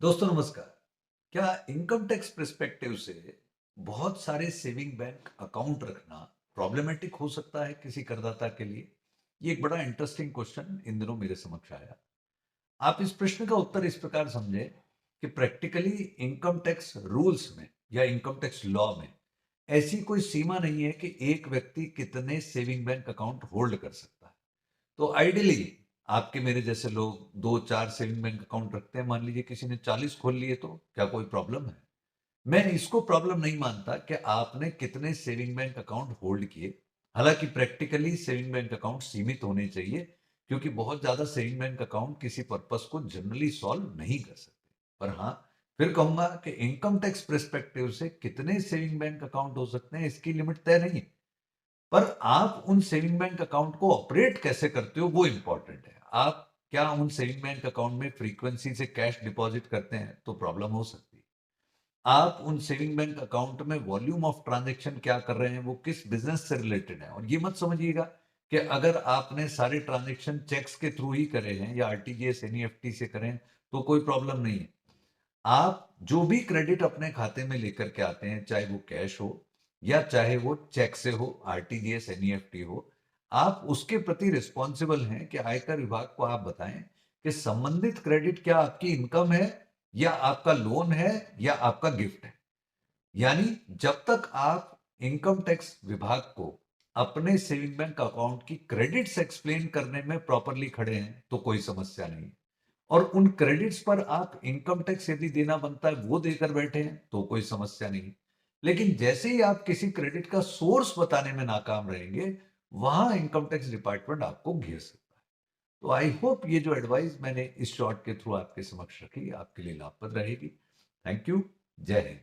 दोस्तों नमस्कार। क्या इनकम टैक्स पर्सपेक्टिव से बहुत सारे सेविंग बैंक अकाउंट रखना प्रॉब्लमेटिक हो सकता है किसी करदाता के लिए? ये एक बड़ा इंटरेस्टिंग क्वेश्चन इन दिनों मेरे समक्ष आया। आप इस प्रश्न का उत्तर इस प्रकार समझें कि प्रैक्टिकली इनकम टैक्स रूल्स में या इनकम टैक्स लॉ में ऐसी कोई सीमा नहीं है कि एक व्यक्ति कितने सेविंग बैंक अकाउंट होल्ड कर सकता है। तो आइडियली आपके मेरे जैसे लोग 2-4 सेविंग बैंक अकाउंट रखते हैं। मान लीजिए किसी ने 40 खोल लिए तो क्या कोई प्रॉब्लम है? मैं इसको प्रॉब्लम नहीं मानता कि आपने कितने सेविंग बैंक अकाउंट होल्ड किए। हालाँकि प्रैक्टिकली सेविंग बैंक अकाउंट सीमित होने चाहिए क्योंकि बहुत ज़्यादा सेविंग बैंक अकाउंट किसी पर्पज़ को जनरली सॉल्व नहीं कर सकते। पर हाँ, फिर कहूँगा कि इनकम टैक्स पर्सपेक्टिव से कितने सेविंग बैंक अकाउंट हो सकते हैं इसकी लिमिट तय नहीं है। पर आप उन सेविंग बैंक अकाउंट को ऑपरेट कैसे करते हो वो इंपॉर्टेंट है। आप क्या उन सेविंग बैंक अकाउंट में फ्रीक्वेंसी से कैश डिपॉजिट करते हैं तो प्रॉब्लम हो सकती है। आप उन सेविंग बैंक अकाउंट में वॉल्यूम ऑफ ट्रांजैक्शन क्या कर रहे हैं, वो किस बिज़नेस से रिलेटेड है। और ये मत समझिएगा कि अगर आपने सारे ट्रांजैक्शन चेक्स के थ्रू ही करे हैं या आरटीजीएस, एनईएफटी से करें तो कोई प्रॉब्लम नहीं है। आप जो भी क्रेडिट अपने खाते में लेकर के आते हैं, चाहे वो कैश हो या चाहे वो चेक से हो, आरटीजीएस, एनईएफटी हो, आप उसके प्रति रिस्पॉन्सिबल हैं कि आयकर विभाग को आप बताएं कि संबंधित क्रेडिट क्या आपकी इनकम है या आपका लोन है या आपका गिफ्ट है। यानी जब तक आप इनकम टैक्स विभाग को अपने सेविंग बैंक अकाउंट की क्रेडिट्स एक्सप्लेन करने में प्रॉपरली खड़े हैं तो कोई समस्या नहीं। और उन क्रेडिट्स पर आप इनकम टैक्स यदि देना बनता है वो देकर बैठे हैं तो कोई समस्या नहीं। लेकिन जैसे ही आप किसी क्रेडिट का सोर्स बताने में नाकाम रहेंगे, वहां इनकम टैक्स डिपार्टमेंट आपको घेर सकता है। तो आई होप ये जो एडवाइस मैंने इस शॉर्ट के थ्रू आपके समक्ष रखी आपके लिए लाभप्रद रहेगी। Thank you. जय हिंद।